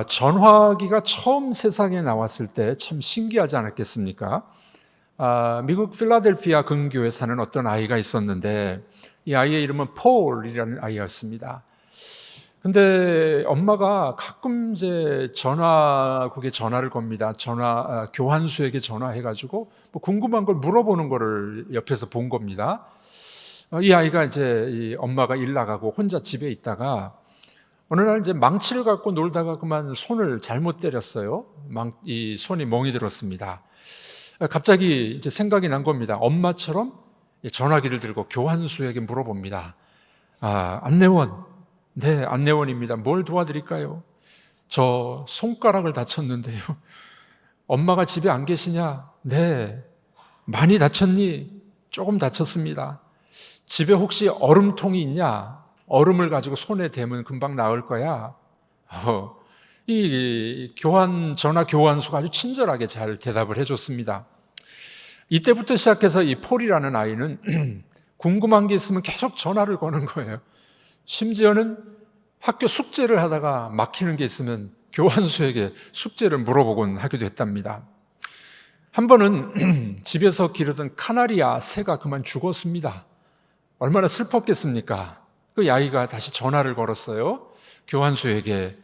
전화기가 처음 세상에 나왔을 때 참 신기하지 않았겠습니까? 미국 필라델피아 근교에 사는 어떤 아이가 있었는데 이 아이의 이름은 폴이라는 아이였습니다. 근데 엄마가 가끔 이제 전화국에 전화를 겁니다. 교환수에게 전화해가지고 뭐 궁금한 걸 물어보는 거를 옆에서 본 겁니다. 이 아이가 이제 이 엄마가 일 나가고 혼자 집에 있다가 어느 날 이제 망치를 갖고 놀다가 그만 손을 잘못 때렸어요. 이 손이 멍이 들었습니다. 갑자기 이제 생각이 난 겁니다. 엄마처럼 전화기를 들고 교환수에게 물어봅니다. 안내원. 네, 안내원입니다. 뭘 도와드릴까요? 저 손가락을 다쳤는데요. 엄마가 집에 안 계시냐? 네. 많이 다쳤니? 조금 다쳤습니다. 집에 혹시 얼음통이 있냐? 얼음을 가지고 손에 대면 금방 나을 거야. 이 전화 교환수가 아주 친절하게 잘 대답을 해줬습니다. 이때부터 시작해서 이 폴이라는 아이는 궁금한 게 있으면 계속 전화를 거는 거예요. 심지어는 학교 숙제를 하다가 막히는 게 있으면 교환수에게 숙제를 물어보곤 하기도 했답니다. 한 번은 집에서 기르던 카나리아 새가 그만 죽었습니다. 얼마나 슬펐겠습니까? 그 아이가 다시 전화를 걸었어요. 교환수에게.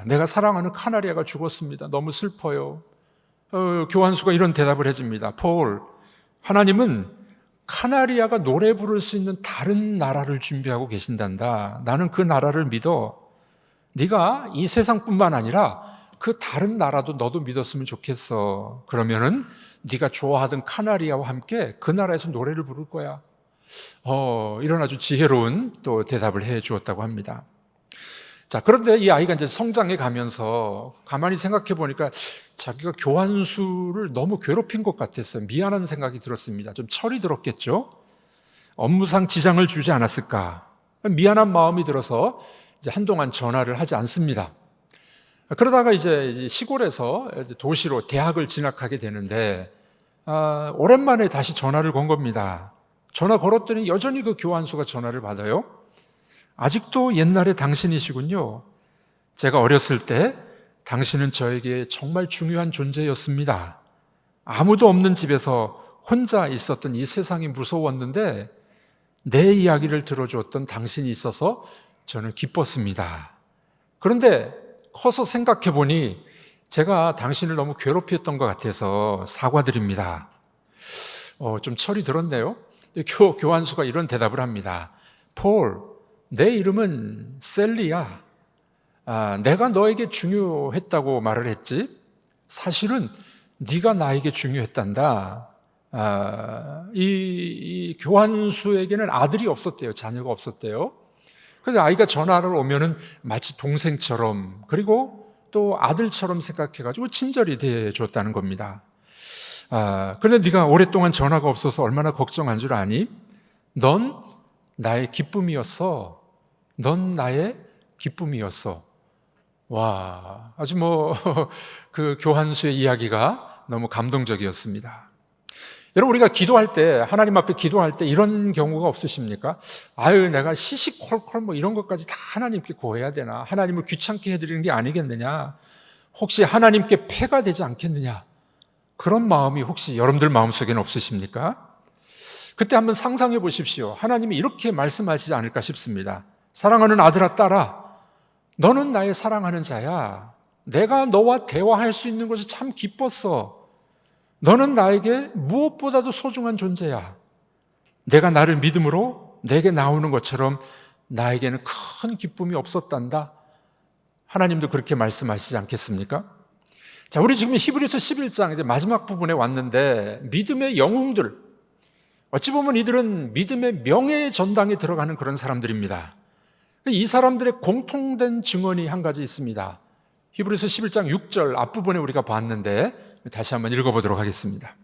내가 사랑하는 카나리아가 죽었습니다. 너무 슬퍼요. 교환수가 이런 대답을 해줍니다. 폴, 하나님은 카나리아가 노래 부를 수 있는 다른 나라를 준비하고 계신단다. 나는 그 나라를 믿어. 네가 이 세상뿐만 아니라 그 다른 나라도 너도 믿었으면 좋겠어. 그러면은 네가 좋아하던 카나리아와 함께 그 나라에서 노래를 부를 거야. 이런 아주 지혜로운 또 대답을 해 주었다고 합니다. 자, 그런데 이 아이가 이제 성장해 가면서 가만히 생각해 보니까 자기가 교환수를 너무 괴롭힌 것 같았어요. 미안한 생각이 들었습니다. 좀 철이 들었겠죠? 업무상 지장을 주지 않았을까? 미안한 마음이 들어서 이제 한동안 전화를 하지 않습니다. 그러다가 이제 시골에서 도시로 대학을 진학하게 되는데, 오랜만에 다시 전화를 건 겁니다. 전화 걸었더니 여전히 그 교환수가 전화를 받아요. 아직도 옛날에 당신이시군요. 제가 어렸을 때 당신은 저에게 정말 중요한 존재였습니다. 아무도 없는 집에서 혼자 있었던 이 세상이 무서웠는데 내 이야기를 들어주었던 당신이 있어서 저는 기뻤습니다. 그런데 커서 생각해 보니 제가 당신을 너무 괴롭혔던 것 같아서 사과드립니다. 좀 철이 들었네요. 교환수가 이런 대답을 합니다. 폴, 내 이름은 셀리야. 내가 너에게 중요했다고 말을 했지 사실은 네가 나에게 중요했단다. 이 교환수에게는 아들이 없었대요. 자녀가 없었대요. 그래서 아이가 전화를 오면은 마치 동생처럼 그리고 또 아들처럼 생각해가지고 친절히 대해줬다는 겁니다. 그런데 네가 오랫동안 전화가 없어서 얼마나 걱정한 줄 아니? 넌 나의 기쁨이었어. 넌 나의 기쁨이었어. 와, 아주 그 교환수의 이야기가 너무 감동적이었습니다. 여러분, 우리가 기도할 때, 하나님 앞에 기도할 때 이런 경우가 없으십니까? 내가 시시콜콜 이런 것까지 다 하나님께 구해야 되나? 하나님을 귀찮게 해드리는 게 아니겠느냐? 혹시 하나님께 폐가 되지 않겠느냐? 그런 마음이 혹시 여러분들 마음속에는 없으십니까? 그때 한번 상상해 보십시오. 하나님이 이렇게 말씀하시지 않을까 싶습니다. 사랑하는 아들아, 딸아, 너는 나의 사랑하는 자야. 내가 너와 대화할 수 있는 것이 참 기뻤어. 너는 나에게 무엇보다도 소중한 존재야. 내가 나를 믿음으로 내게 나오는 것처럼 나에게는 큰 기쁨이 없었단다. 하나님도 그렇게 말씀하시지 않겠습니까? 자, 우리 지금 히브리서 11장 이제 마지막 부분에 왔는데 믿음의 영웅들, 어찌 보면 이들은 믿음의 명예의 전당에 들어가는 그런 사람들입니다. 이 사람들의 공통된 증언이 한 가지 있습니다. 히브리서 11장 6절 앞부분에 우리가 봤는데 다시 한번 읽어보도록 하겠습니다.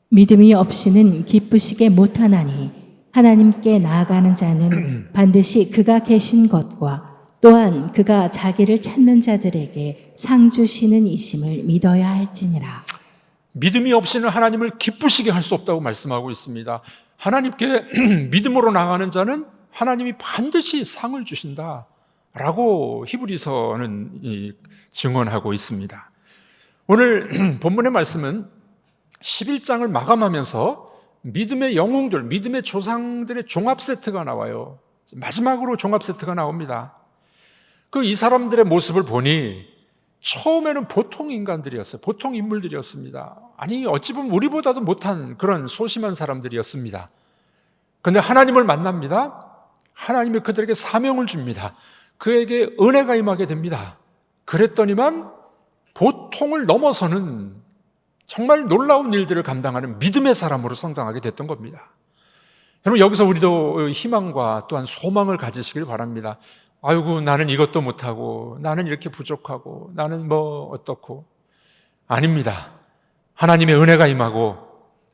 믿음이 없이는 기쁘시게 못하나니 하나님께 나아가는 자는 반드시 그가 계신 것과 또한 그가 자기를 찾는 자들에게 상 주시는 이심을 믿어야 할지니라. 믿음이 없이는 하나님을 기쁘시게 할 수 없다고 말씀하고 있습니다. 하나님께 믿음으로 나가는 자는 하나님이 반드시 상을 주신다 라고 히브리서는 증언하고 있습니다. 오늘 본문의 말씀은 11장을 마감하면서 믿음의 영웅들, 믿음의 조상들의 종합 세트가 나와요. 마지막으로 종합 세트가 나옵니다. 이 사람들의 모습을 보니 처음에는 보통 인간들이었어요. 보통 인물들이었습니다. 아니, 어찌 보면 우리보다도 못한 그런 소심한 사람들이었습니다. 그런데 하나님을 만납니다. 하나님이 그들에게 사명을 줍니다. 그에게 은혜가 임하게 됩니다. 그랬더니만 보통을 넘어서는 정말 놀라운 일들을 감당하는 믿음의 사람으로 성장하게 됐던 겁니다. 여러분, 여기서 우리도 희망과 또한 소망을 가지시길 바랍니다. 아이고, 나는 이것도 못하고, 나는 이렇게 부족하고, 나는 뭐 어떻고. 아닙니다. 하나님의 은혜가 임하고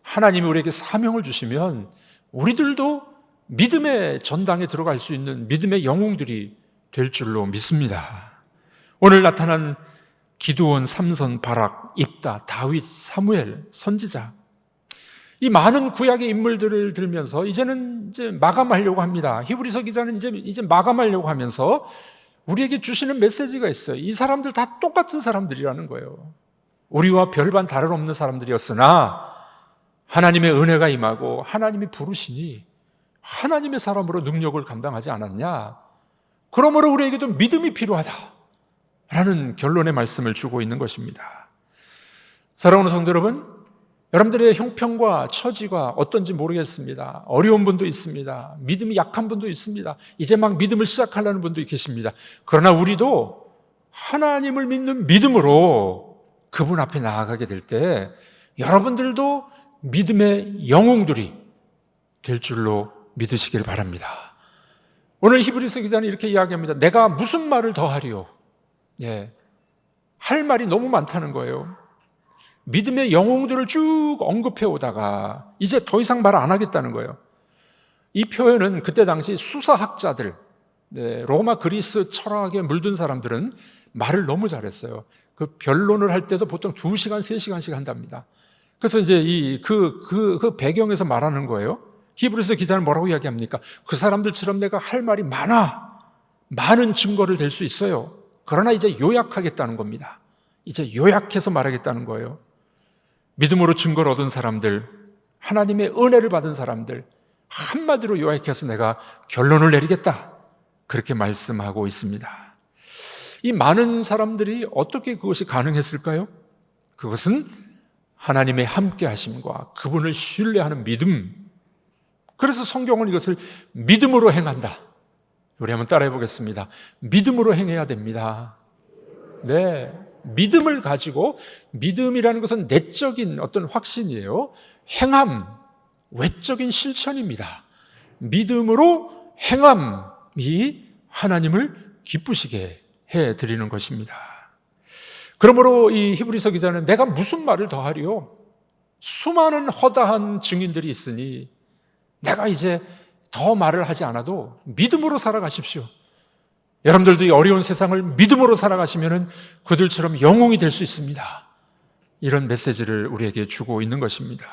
하나님이 우리에게 사명을 주시면 우리들도 믿음의 전당에 들어갈 수 있는 믿음의 영웅들이 될 줄로 믿습니다. 오늘 나타난 기드온, 삼손, 바락, 입다, 다윗, 사무엘, 선지자, 이 많은 구약의 인물들을 들면서 이제는 마감하려고 합니다. 히브리서 기자는 이제 마감하려고 하면서 우리에게 주시는 메시지가 있어요. 이 사람들 다 똑같은 사람들이라는 거예요. 우리와 별반 다름없는 사람들이었으나 하나님의 은혜가 임하고 하나님이 부르시니 하나님의 사람으로 능력을 감당하지 않았냐? 그러므로 우리에게도 믿음이 필요하다라는 결론의 말씀을 주고 있는 것입니다. 사랑하는 성도 여러분, 여러분들의 형편과 처지가 어떤지 모르겠습니다. 어려운 분도 있습니다. 믿음이 약한 분도 있습니다. 이제 막 믿음을 시작하려는 분도 계십니다. 그러나 우리도 하나님을 믿는 믿음으로 그분 앞에 나아가게 될 때 여러분들도 믿음의 영웅들이 될 줄로 믿으시길 바랍니다. 오늘 히브리서 기자는 이렇게 이야기합니다. 내가 무슨 말을 더 하리요? 할 말이 너무 많다는 거예요. 믿음의 영웅들을 쭉 언급해 오다가 이제 더 이상 말 안 하겠다는 거예요. 이 표현은 그때 당시 수사학자들, 로마 그리스 철학에 물든 사람들은 말을 너무 잘했어요. 그 변론을 할 때도 보통 2시간, 3시간씩 한답니다. 그래서 이제 그 배경에서 말하는 거예요. 히브리서 기자는 뭐라고 이야기합니까? 그 사람들처럼 내가 할 말이 많은 증거를 댈 수 있어요. 그러나 이제 요약하겠다는 겁니다. 이제 요약해서 말하겠다는 거예요. 믿음으로 증거를 얻은 사람들, 하나님의 은혜를 받은 사람들, 한마디로 요약해서 내가 결론을 내리겠다, 그렇게 말씀하고 있습니다. 이 많은 사람들이 어떻게 그것이 가능했을까요? 그것은 하나님의 함께 하심과 그분을 신뢰하는 믿음. 그래서 성경은 이것을 믿음으로 행한다. 우리 한번 따라해 보겠습니다. 믿음으로 행해야 됩니다. 네, 믿음을 가지고, 믿음이라는 것은 내적인 어떤 확신이에요. 행함, 외적인 실천입니다. 믿음으로 행함이 하나님을 기쁘시게 해드리는 것입니다. 그러므로 이 히브리서 기자는 내가 무슨 말을 더 하리요? 수많은 허다한 증인들이 있으니 내가 이제 더 말을 하지 않아도 믿음으로 살아가십시오. 여러분들도 이 어려운 세상을 믿음으로 살아가시면 그들처럼 영웅이 될 수 있습니다. 이런 메시지를 우리에게 주고 있는 것입니다.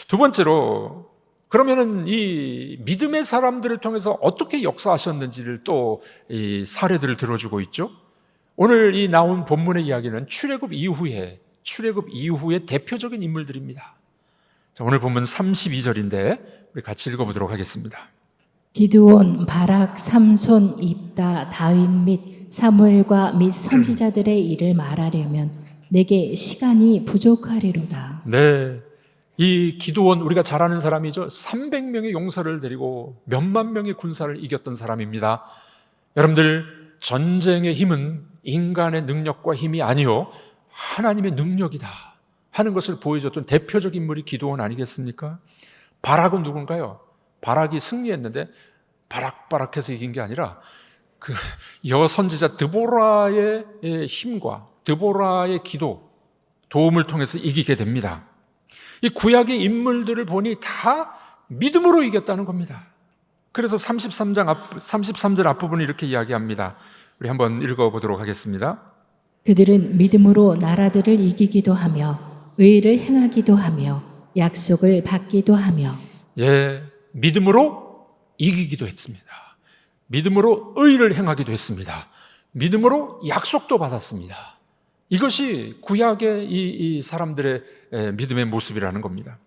두 번째로, 그러면은 이 믿음의 사람들을 통해서 어떻게 역사하셨는지를 또 이 사례들을 들어주고 있죠. 오늘 이 나온 본문의 이야기는 출애굽 이후의 대표적인 인물들입니다. 자, 오늘 본문 32절인데 우리 같이 읽어보도록 하겠습니다. 기드온, 바락, 삼손, 입다, 다윗 및 사무엘과 및 선지자들의 일을 말하려면 내게 시간이 부족하리로다. 네, 이 기드온, 우리가 잘 아는 사람이죠. 300명의 용사를 데리고 몇만 명의 군사를 이겼던 사람입니다. 여러분들, 전쟁의 힘은 인간의 능력과 힘이 아니요 하나님의 능력이다 하는 것을 보여줬던 대표적 인물이 기드온 아니겠습니까? 바락은 누군가요? 바락이 승리했는데 바락바락해서 이긴 게 아니라 그 여선지자 드보라의 힘과 드보라의 기도, 도움을 통해서 이기게 됩니다. 이 구약의 인물들을 보니 다 믿음으로 이겼다는 겁니다. 그래서 33절 앞부분을 이렇게 이야기합니다. 우리 한번 읽어보도록 하겠습니다. 그들은 믿음으로 나라들을 이기기도 하며 의를 행하기도 하며 약속을 받기도 하며. 믿음으로 이기기도 했습니다. 믿음으로 의를 행하기도 했습니다. 믿음으로 약속도 받았습니다. 이것이 구약의 이 사람들의 믿음의 모습이라는 겁니다.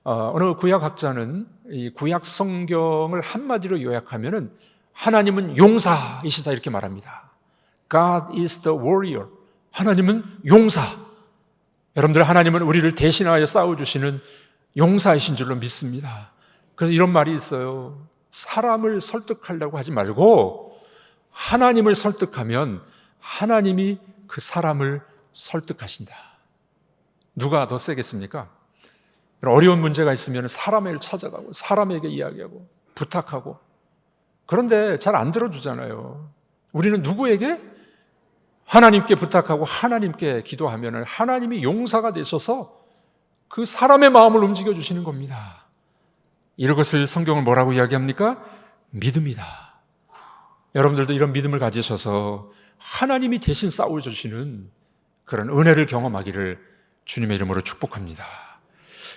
어느 구약학자는 이 구약 성경을 한마디로 요약하면은 하나님은 용사이시다 이렇게 말합니다. God is the warrior. 하나님은 용사. 여러분들, 하나님은 우리를 대신하여 싸워주시는 용사이신 줄로 믿습니다. 그래서 이런 말이 있어요. 사람을 설득하려고 하지 말고 하나님을 설득하면 하나님이 그 사람을 설득하신다. 누가 더 세겠습니까? 어려운 문제가 있으면 사람을 찾아가고 사람에게 이야기하고 부탁하고, 그런데 잘 안 들어주잖아요. 우리는 누구에게? 하나님께 부탁하고 하나님께 기도하면 하나님이 용사가 되셔서 그 사람의 마음을 움직여 주시는 겁니다. 이것을 성경은 뭐라고 이야기합니까? 믿음이다. 여러분들도 이런 믿음을 가지셔서 하나님이 대신 싸워주시는 그런 은혜를 경험하기를 주님의 이름으로 축복합니다.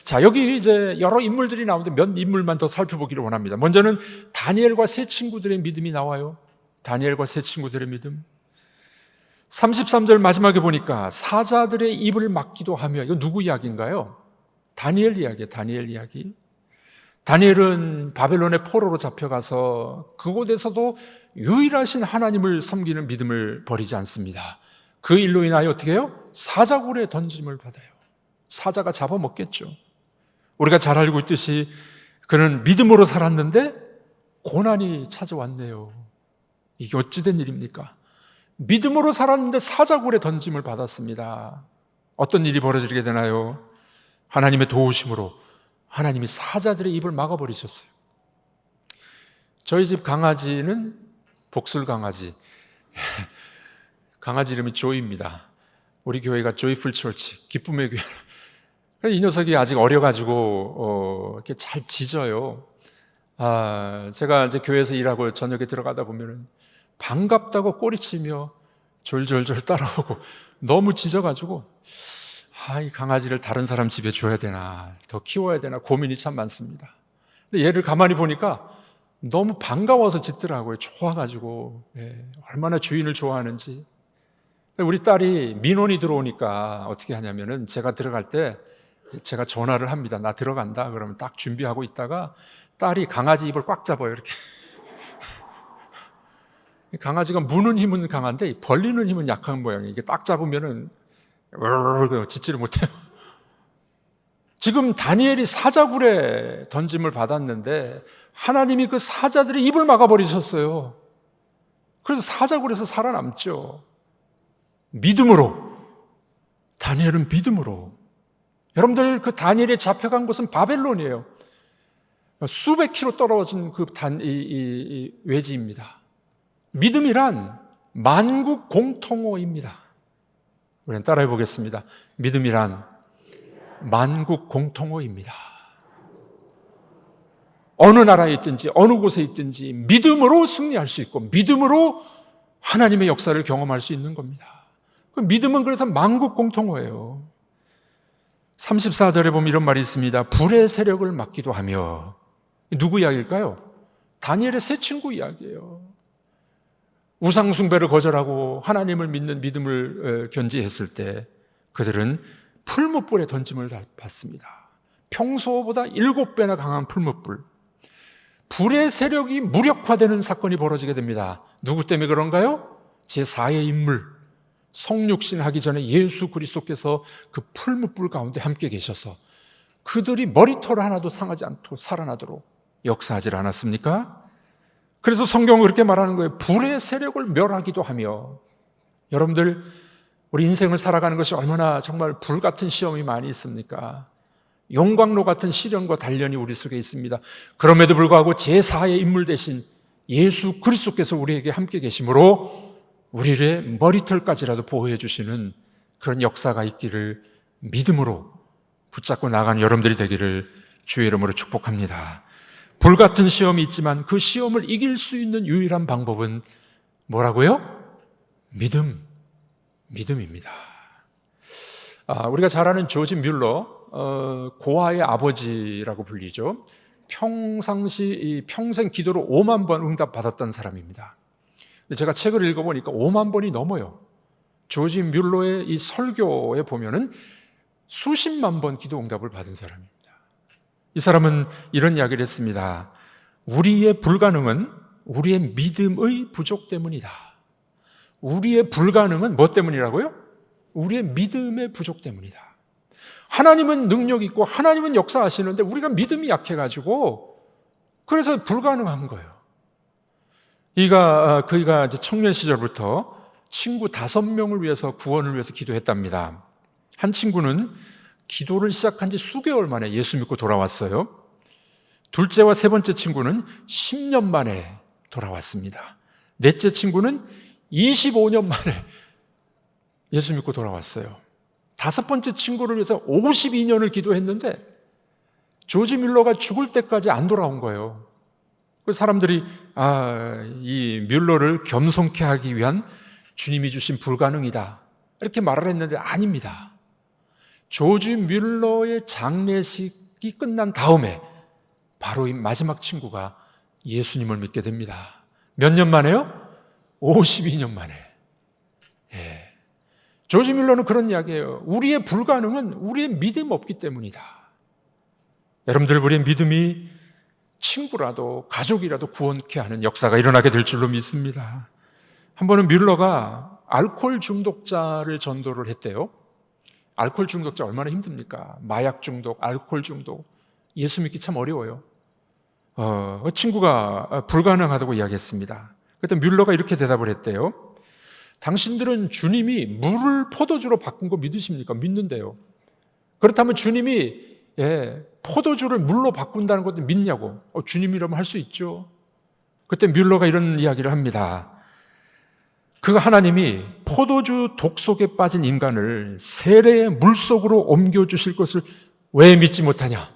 자, 여기 이제 여러 인물들이 나오는데 몇 인물만 더 살펴보기를 원합니다. 먼저는 다니엘과 세 친구들의 믿음이 나와요. 다니엘과 세 친구들의 믿음. 33절 마지막에 보니까 사자들의 입을 막기도 하며, 이거 누구 이야기인가요? 다니엘 이야기예요. 다니엘 이야기. 다니엘은 바벨론의 포로로 잡혀가서 그곳에서도 유일하신 하나님을 섬기는 믿음을 버리지 않습니다. 그 일로 인하여 어떻게 해요? 사자굴에 던짐을 받아요. 사자가 잡아먹겠죠. 우리가 잘 알고 있듯이 그는 믿음으로 살았는데 고난이 찾아왔네요. 이게 어찌된 일입니까? 믿음으로 살았는데 사자굴에 던짐을 받았습니다. 어떤 일이 벌어지게 되나요? 하나님의 도우심으로 하나님이 사자들의 입을 막아버리셨어요. 저희 집 강아지는 복술 강아지. 강아지 이름이 조이입니다. 우리 교회가 조이풀 철치, 기쁨의 교회. 이 녀석이 아직 어려가지고 이렇게 잘 짖어요. 제가 이제 교회에서 일하고 저녁에 들어가다 보면은 반갑다고 꼬리치며 졸졸졸 따라오고 너무 짖어가지고 이 강아지를 다른 사람 집에 줘야 되나, 더 키워야 되나 고민이 참 많습니다. 근데 얘를 가만히 보니까 너무 반가워서 짖더라고요. 좋아가지고. 얼마나 주인을 좋아하는지. 우리 딸이 민원이 들어오니까 어떻게 하냐면은 제가 들어갈 때 제가 전화를 합니다. 나 들어간다. 그러면 딱 준비하고 있다가 딸이 강아지 입을 꽉 잡아요. 이렇게. 강아지가 무는 힘은 강한데 벌리는 힘은 약한 모양이에요. 이게 딱 잡으면은 짖지를 못해요. 지금 다니엘이 사자굴에 던짐을 받았는데 하나님이 그 사자들의 입을 막아버리셨어요. 그래서 사자굴에서 살아남죠. 믿음으로. 다니엘은 믿음으로. 여러분들, 그 다니엘이 잡혀간 곳은 바벨론이에요. 수백 킬로 떨어진 그 외지입니다. 믿음이란 만국 공통어입니다. 우리는 따라해 보겠습니다. 믿음이란 만국 공통어입니다. 어느 나라에 있든지 어느 곳에 있든지 믿음으로 승리할 수 있고 믿음으로 하나님의 역사를 경험할 수 있는 겁니다. 믿음은 그래서 만국 공통어예요. 34절에 보면 이런 말이 있습니다. 불의 세력을 막기도 하며. 누구 이야기일까요? 다니엘의 세 친구 이야기예요. 우상 숭배를 거절하고 하나님을 믿는 믿음을 견지했을 때 그들은 풀무불에 던짐을 받습니다. 평소보다 7배나 강한 풀무불. 불의 세력이 무력화되는 사건이 벌어지게 됩니다. 누구 때문에 그런가요? 제4의 인물, 성육신 하기 전에 예수 그리스도께서 그 풀무불 가운데 함께 계셔서 그들이 머리털 하나도 상하지 않도록 살아나도록 역사하지 않았습니까? 그래서 성경은 그렇게 말하는 거예요. 불의 세력을 멸하기도 하며. 여러분들, 우리 인생을 살아가는 것이 얼마나 정말 불같은 시험이 많이 있습니까? 용광로 같은 시련과 단련이 우리 속에 있습니다. 그럼에도 불구하고 제4의 인물 대신 예수 그리스도께서 우리에게 함께 계심으로 우리의 머리털까지라도 보호해 주시는 그런 역사가 있기를 믿음으로 붙잡고 나가는 여러분들이 되기를 주의 이름으로 축복합니다. 불같은 시험이 있지만 그 시험을 이길 수 있는 유일한 방법은 뭐라고요? 믿음입니다. 우리가 잘 아는 조지 뮬러, 고아의 아버지라고 불리죠. 평상시 평생 기도로 5만 번 응답받았던 사람입니다. 제가 책을 읽어보니까 5만 번이 넘어요. 조지 뮬러의 이 설교에 보면은 수십만 번 기도 응답을 받은 사람입니다. 이 사람은 이런 이야기를 했습니다. 우리의 불가능은 우리의 믿음의 부족 때문이다. 우리의 불가능은 뭐 때문이라고요? 우리의 믿음의 부족 때문이다. 하나님은 능력 있고 하나님은 역사하시는데 우리가 믿음이 약해가지고 그래서 불가능한 거예요. 그이가 이제 청년 시절부터 친구 5명을 위해서 구원을 위해서 기도했답니다. 한 친구는 기도를 시작한 지 수개월 만에 예수 믿고 돌아왔어요. 둘째와 세 번째 친구는 10년 만에 돌아왔습니다. 넷째 친구는 25년 만에 예수 믿고 돌아왔어요. 다섯 번째 친구를 위해서 52년을 기도했는데 조지 뮬러가 죽을 때까지 안 돌아온 거예요. 그 사람들이 이 뮬러를 겸손케 하기 위한 주님이 주신 불가능이다 이렇게 말을 했는데 아닙니다. 조지 뮬러의 장례식이 끝난 다음에 바로 이 마지막 친구가 예수님을 믿게 됩니다. 몇 년 만에요? 52년 만에. 조지 뮬러는 그런 이야기예요. 우리의 불가능은 우리의 믿음 없기 때문이다. 여러분들, 우리의 믿음이 친구라도 가족이라도 구원케 하는 역사가 일어나게 될 줄로 믿습니다. 한 번은 뮬러가 알코올 중독자를 전도를 했대요. 알코올 중독자 얼마나 힘듭니까? 마약 중독, 알코올 중독. 예수 믿기 참 어려워요. 그 친구가 불가능하다고 이야기했습니다. 그때 뮬러가 이렇게 대답을 했대요. 당신들은 주님이 물을 포도주로 바꾼 거 믿으십니까? 믿는데요. 그렇다면 주님이 포도주를 물로 바꾼다는 것도 믿냐고. 주님이라면 할 수 있죠. 그때 뮬러가 이런 이야기를 합니다. 그 하나님이 포도주 독 속에 빠진 인간을 세례의 물속으로 옮겨주실 것을 왜 믿지 못하냐.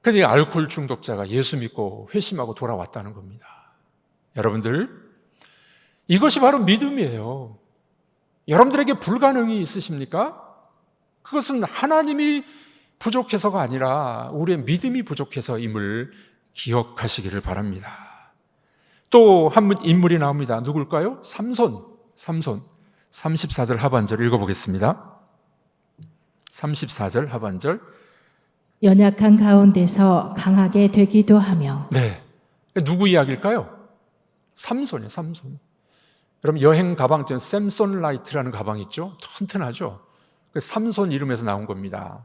그래서 이 알코올 중독자가 예수 믿고 회심하고 돌아왔다는 겁니다. 여러분들, 이것이 바로 믿음이에요. 여러분들에게 불가능이 있으십니까? 그것은 하나님이 부족해서가 아니라 우리의 믿음이 부족해서임을 기억하시기를 바랍니다. 또 한 인물이 나옵니다. 누굴까요? 삼손. 34절 하반절 읽어보겠습니다. 34절 하반절. 연약한 가운데서 강하게 되기도 하며. 네. 누구 이야기일까요? 삼손이에요, 삼손. 여러분, 여행 가방 중에 샘손라이트라는 가방 있죠? 튼튼하죠? 삼손 이름에서 나온 겁니다.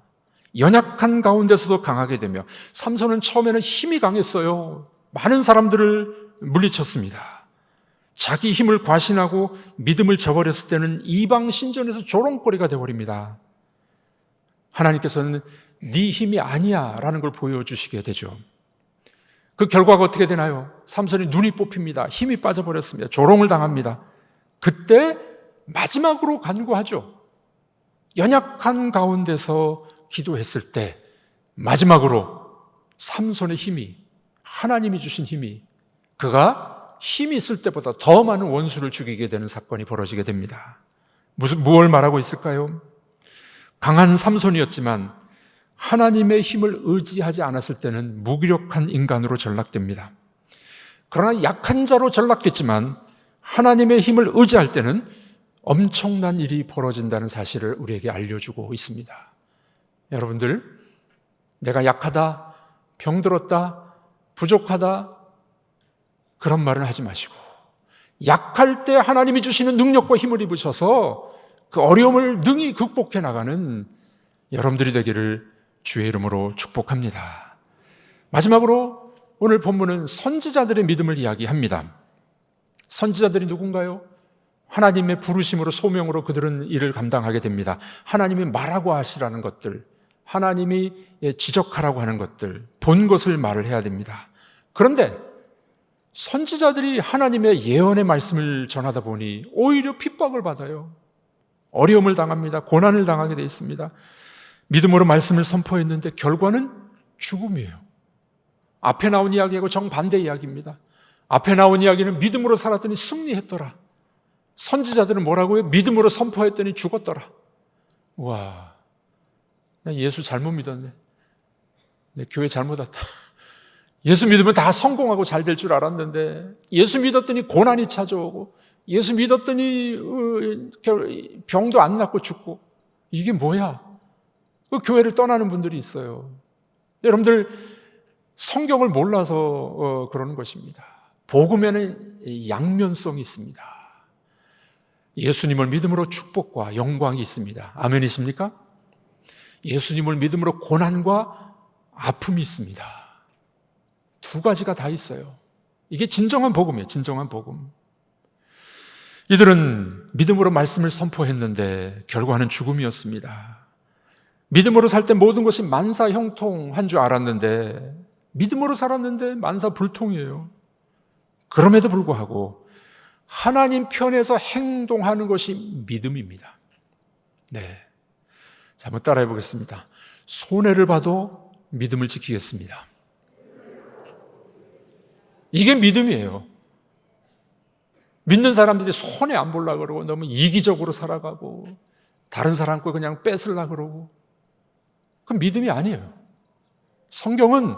연약한 가운데서도 강하게 되며, 삼손은 처음에는 힘이 강했어요. 많은 사람들을 물리쳤습니다. 자기 힘을 과신하고 믿음을 저버렸을 때는 이방 신전에서 조롱거리가 되어버립니다. 하나님께서는 네 힘이 아니야 라는 걸 보여주시게 되죠. 그 결과가 어떻게 되나요? 삼손이 눈이 뽑힙니다. 힘이 빠져버렸습니다. 조롱을 당합니다. 그때 마지막으로 간구하죠. 연약한 가운데서 기도했을 때 마지막으로 삼손의 힘이, 하나님이 주신 힘이, 그가 힘이 있을 때보다 더 많은 원수를 죽이게 되는 사건이 벌어지게 됩니다. 무엇을 말하고 있을까요? 강한 삼손이었지만 하나님의 힘을 의지하지 않았을 때는 무기력한 인간으로 전락됩니다. 그러나 약한 자로 전락했지만 하나님의 힘을 의지할 때는 엄청난 일이 벌어진다는 사실을 우리에게 알려주고 있습니다. 여러분들, 내가 약하다, 병들었다, 부족하다, 그런 말은 하지 마시고 약할 때 하나님이 주시는 능력과 힘을 입으셔서 그 어려움을 능히 극복해 나가는 여러분들이 되기를 주의 이름으로 축복합니다. 마지막으로 오늘 본문은 선지자들의 믿음을 이야기합니다. 선지자들이 누군가요? 하나님의 부르심으로 소명으로 그들은 일을 감당하게 됩니다. 하나님이 말하고 하시라는 것들, 하나님이 지적하라고 하는 것들, 본 것을 말을 해야 됩니다. 그런데 선지자들이 하나님의 예언의 말씀을 전하다 보니 오히려 핍박을 받아요. 어려움을 당합니다. 고난을 당하게 되어 있습니다. 믿음으로 말씀을 선포했는데 결과는 죽음이에요. 앞에 나온 이야기하고 정반대 이야기입니다. 앞에 나온 이야기는 믿음으로 살았더니 승리했더라. 선지자들은 뭐라고요? 믿음으로 선포했더니 죽었더라. 와, 나 예수 잘못 믿었네. 내 교회 잘못 왔다. 예수 믿으면 다 성공하고 잘 될 줄 알았는데 예수 믿었더니 고난이 찾아오고 예수 믿었더니 병도 안 낫고 죽고 이게 뭐야? 그 교회를 떠나는 분들이 있어요. 여러분들 성경을 몰라서 그러는 것입니다. 복음에는 양면성이 있습니다. 예수님을 믿음으로 축복과 영광이 있습니다. 아멘이십니까? 예수님을 믿음으로 고난과 아픔이 있습니다. 두 가지가 다 있어요. 이게 진정한 복음이에요. 진정한 복음. 이들은 믿음으로 말씀을 선포했는데 결과는 죽음이었습니다. 믿음으로 살 때 모든 것이 만사형통한 줄 알았는데 믿음으로 살았는데 만사불통이에요. 그럼에도 불구하고 하나님 편에서 행동하는 것이 믿음입니다. 네. 자, 한번 따라해 보겠습니다. 손해를 봐도 믿음을 지키겠습니다. 이게 믿음이에요. 믿는 사람들이 손해 안 보려고 그러고 너무 이기적으로 살아가고 다른 사람 거 그냥 뺏으려고 그러고 그건 믿음이 아니에요. 성경은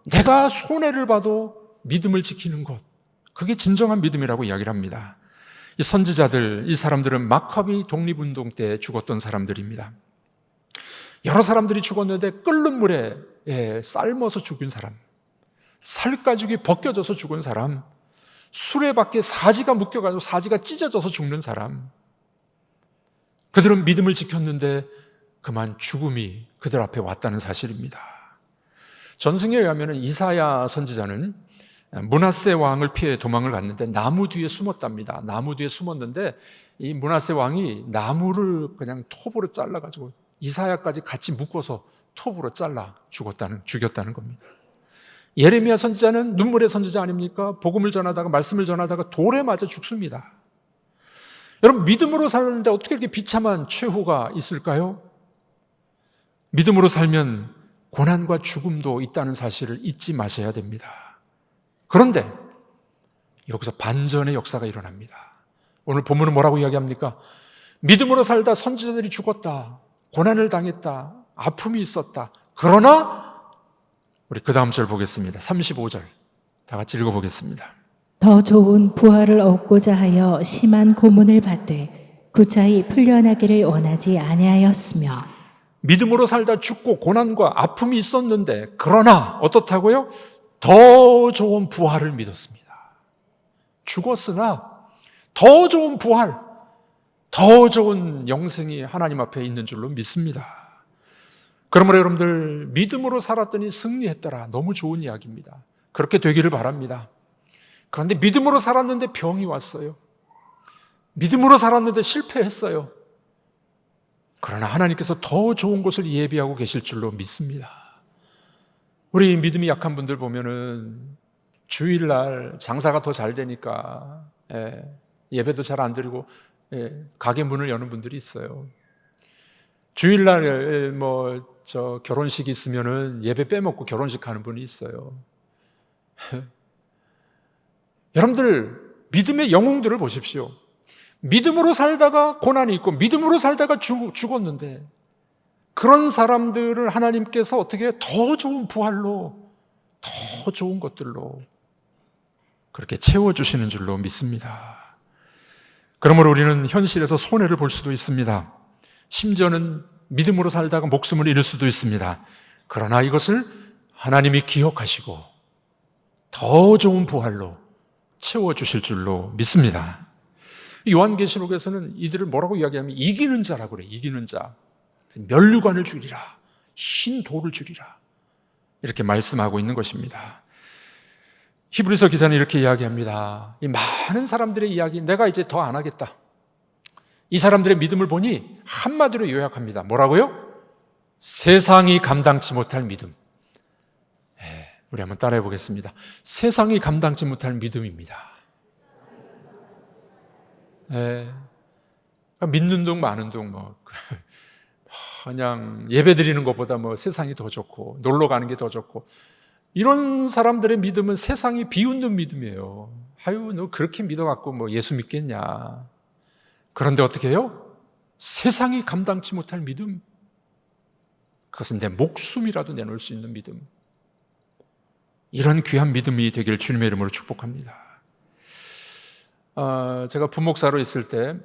내가 손해를 봐도 믿음을 지키는 것, 그게 진정한 믿음이라고 이야기를 합니다. 이 선지자들, 이 사람들은 마카비 독립운동 때 죽었던 사람들입니다. 여러 사람들이 죽었는데 끓는 물에 삶아서 죽은 사람, 살가죽이 벗겨져서 죽은 사람, 수레바퀴에 사지가 묶여가지고 사지가 찢어져서 죽는 사람, 그들은 믿음을 지켰는데 그만 죽음이 그들 앞에 왔다는 사실입니다. 전승에 의하면 이사야 선지자는 므낫세 왕을 피해 도망을 갔는데 나무 뒤에 숨었답니다. 나무 뒤에 숨었는데 이 므낫세 왕이 나무를 그냥 톱으로 잘라가지고 이사야까지 같이 묶어서 톱으로 잘라 죽였다는 겁니다. 예레미야 선지자는 눈물의 선지자 아닙니까? 복음을 전하다가 말씀을 전하다가 돌에 맞아 죽습니다. 여러분, 믿음으로 살았는데 어떻게 이렇게 비참한 최후가 있을까요? 믿음으로 살면 고난과 죽음도 있다는 사실을 잊지 마셔야 됩니다. 그런데 여기서 반전의 역사가 일어납니다. 오늘 본문은 뭐라고 이야기합니까? 믿음으로 살다 선지자들이 죽었다, 고난을 당했다, 아픔이 있었다. 그러나 우리 그 다음 절 보겠습니다. 35절 다 같이 읽어보겠습니다. 더 좋은 부활을 얻고자 하여 심한 고문을 받되 구차히 풀려나기를 원하지 아니하였으며. 믿음으로 살다 죽고 고난과 아픔이 있었는데 그러나 어떻다고요? 더 좋은 부활을 믿었습니다. 죽었으나 더 좋은 부활, 더 좋은 영생이 하나님 앞에 있는 줄로 믿습니다. 그러므로 여러분들 믿음으로 살았더니 승리했더라. 너무 좋은 이야기입니다. 그렇게 되기를 바랍니다. 그런데 믿음으로 살았는데 병이 왔어요. 믿음으로 살았는데 실패했어요. 그러나 하나님께서 더 좋은 것을 예비하고 계실 줄로 믿습니다. 우리 믿음이 약한 분들 보면은 주일날 장사가 더 잘 되니까 예배도 잘 안 드리고 가게 문을 여는 분들이 있어요. 주일날 결혼식 있으면은 예배 빼먹고 결혼식 하는 분이 있어요. 여러분들 믿음의 영웅들을 보십시오. 믿음으로 살다가 고난이 있고 믿음으로 살다가 죽었는데 그런 사람들을 하나님께서 어떻게 더 좋은 부활로, 더 좋은 것들로 그렇게 채워주시는 줄로 믿습니다. 그러므로 우리는 현실에서 손해를 볼 수도 있습니다. 심지어는 믿음으로 살다가 목숨을 잃을 수도 있습니다. 그러나 이것을 하나님이 기억하시고 더 좋은 부활로 채워주실 줄로 믿습니다. 요한계시록에서는 이들을 뭐라고 이야기하면 이기는 자라고 그래요. 이기는 자. 면류관을 주리라, 흰 돌을 주리라, 이렇게 말씀하고 있는 것입니다. 히브리서 기자는 이렇게 이야기합니다. 이 많은 사람들의 이야기, 내가 이제 더 안 하겠다. 이 사람들의 믿음을 보니 한마디로 요약합니다. 뭐라고요? 세상이 감당치 못할 믿음. 우리 한번 따라해 보겠습니다. 세상이 감당치 못할 믿음입니다. 믿는 둥 마는 둥 그냥 예배 드리는 것보다 세상이 더 좋고 놀러 가는 게 더 좋고, 이런 사람들의 믿음은 세상이 비웃는 믿음이에요. 아유, 너 그렇게 믿어갖고 예수 믿겠냐. 그런데 어떻게 해요? 세상이 감당치 못할 믿음. 그것은 내 목숨이라도 내놓을 수 있는 믿음. 이런 귀한 믿음이 되길 주님의 이름으로 축복합니다. 제가 부목사로 있을 때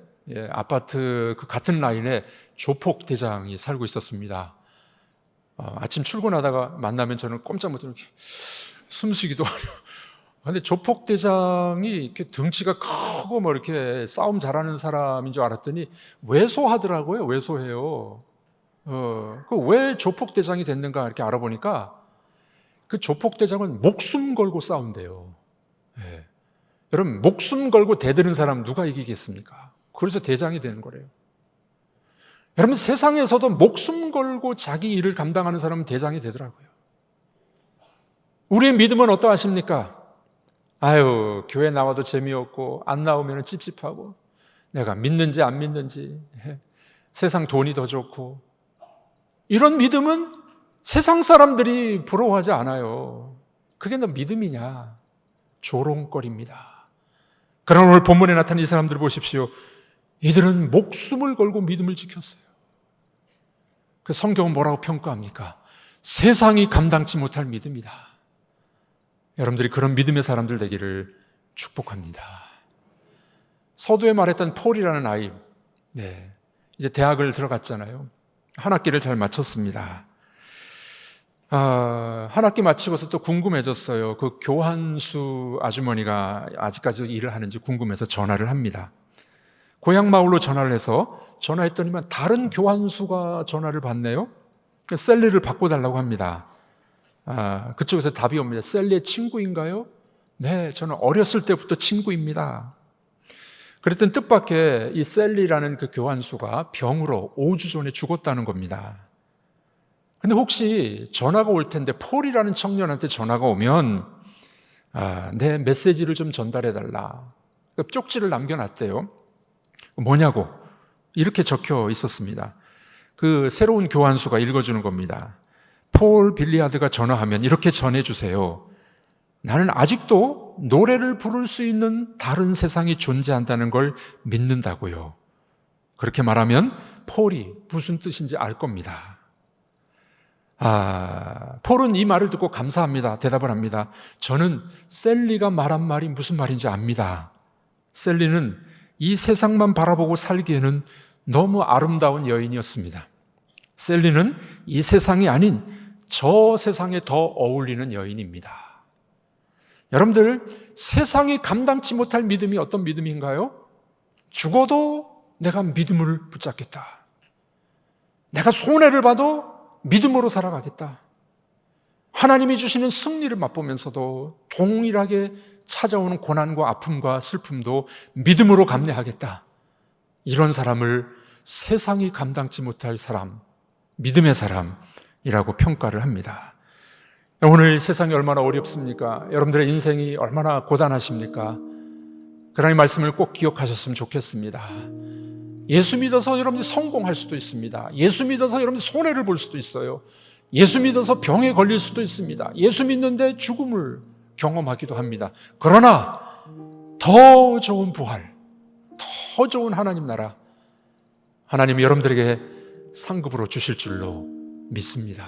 아파트 그 같은 라인에 조폭 대장이 살고 있었습니다. 아침 출근하다가 만나면 저는 꼼짝 못하고 이렇게 숨쉬기도 하려. 근데 조폭 대장이 이렇게 등치가 크고 뭐 이렇게 싸움 잘하는 사람인 줄 알았더니 왜소하더라고요. 왜소해요. 왜 조폭 대장이 됐는가 이렇게 알아보니까 그 조폭 대장은 목숨 걸고 싸운대요. 예. 여러분, 목숨 걸고 대드는 사람 누가 이기겠습니까? 그래서 대장이 되는 거래요. 여러분, 세상에서도 목숨 걸고 자기 일을 감당하는 사람은 대장이 되더라고요. 우리의 믿음은 어떠하십니까? 아유, 교회 나와도 재미없고 안 나오면 찝찝하고 내가 믿는지 안 믿는지, 세상 돈이 더 좋고, 이런 믿음은 세상 사람들이 부러워하지 않아요. 그게 너 믿음이냐? 조롱거리입니다. 그러나 오늘 본문에 나타난 이 사람들 보십시오. 이들은 목숨을 걸고 믿음을 지켰어요. 그 성경은 뭐라고 평가합니까? 세상이 감당치 못할 믿음이다. 여러분들이 그런 믿음의 사람들 되기를 축복합니다. 서두에 말했던 폴이라는 아이, 이제 대학을 들어갔잖아요. 한 학기를 잘 마쳤습니다. 한 학기 마치고서 또 궁금해졌어요. 그 교환수 아주머니가 아직까지 일을 하는지 궁금해서 전화를 합니다. 고향 마을로 전화를 해서 전화했더니만 다른 교환수가 전화를 받네요. 셀리를 바꿔달라고 합니다. 그쪽에서 답이 옵니다. 셀리의 친구인가요? 네, 저는 어렸을 때부터 친구입니다. 그랬더니 뜻밖의 이 셀리라는 그 교환수가 병으로 5주 전에 죽었다는 겁니다. 근데 혹시 전화가 올 텐데 폴이라는 청년한테 전화가 오면 내 메시지를 좀 전달해달라. 쪽지를 남겨놨대요. 뭐냐고 이렇게 적혀 있었습니다. 그 새로운 교환수가 읽어주는 겁니다. 폴 빌리아드가 전화하면 이렇게 전해주세요. 나는 아직도 노래를 부를 수 있는 다른 세상이 존재한다는 걸 믿는다고요. 그렇게 말하면 폴이 무슨 뜻인지 알 겁니다. 폴은 이 말을 듣고 감사합니다. 대답을 합니다. 저는 셀리가 말한 말이 무슨 말인지 압니다. 셀리는 이 세상만 바라보고 살기에는 너무 아름다운 여인이었습니다. 셀리는 이 세상이 아닌 저 세상에 더 어울리는 여인입니다. 여러분들, 세상이 감당치 못할 믿음이 어떤 믿음인가요? 죽어도 내가 믿음을 붙잡겠다. 내가 손해를 봐도 믿음으로 살아가겠다. 하나님이 주시는 승리를 맛보면서도 동일하게 찾아오는 고난과 아픔과 슬픔도 믿음으로 감내하겠다. 이런 사람을 세상이 감당치 못할 사람, 믿음의 사람이라고 평가를 합니다. 오늘 세상이 얼마나 어렵습니까? 여러분들의 인생이 얼마나 고단하십니까? 그러나의 말씀을 꼭 기억하셨으면 좋겠습니다. 예수 믿어서 여러분들이 성공할 수도 있습니다. 예수 믿어서 여러분들이 손해를 볼 수도 있어요. 예수 믿어서 병에 걸릴 수도 있습니다. 예수 믿는데 죽음을 경험하기도 합니다. 그러나 더 좋은 부활, 더 좋은 하나님 나라, 하나님이 여러분들에게 상급으로 주실 줄로 믿습니다.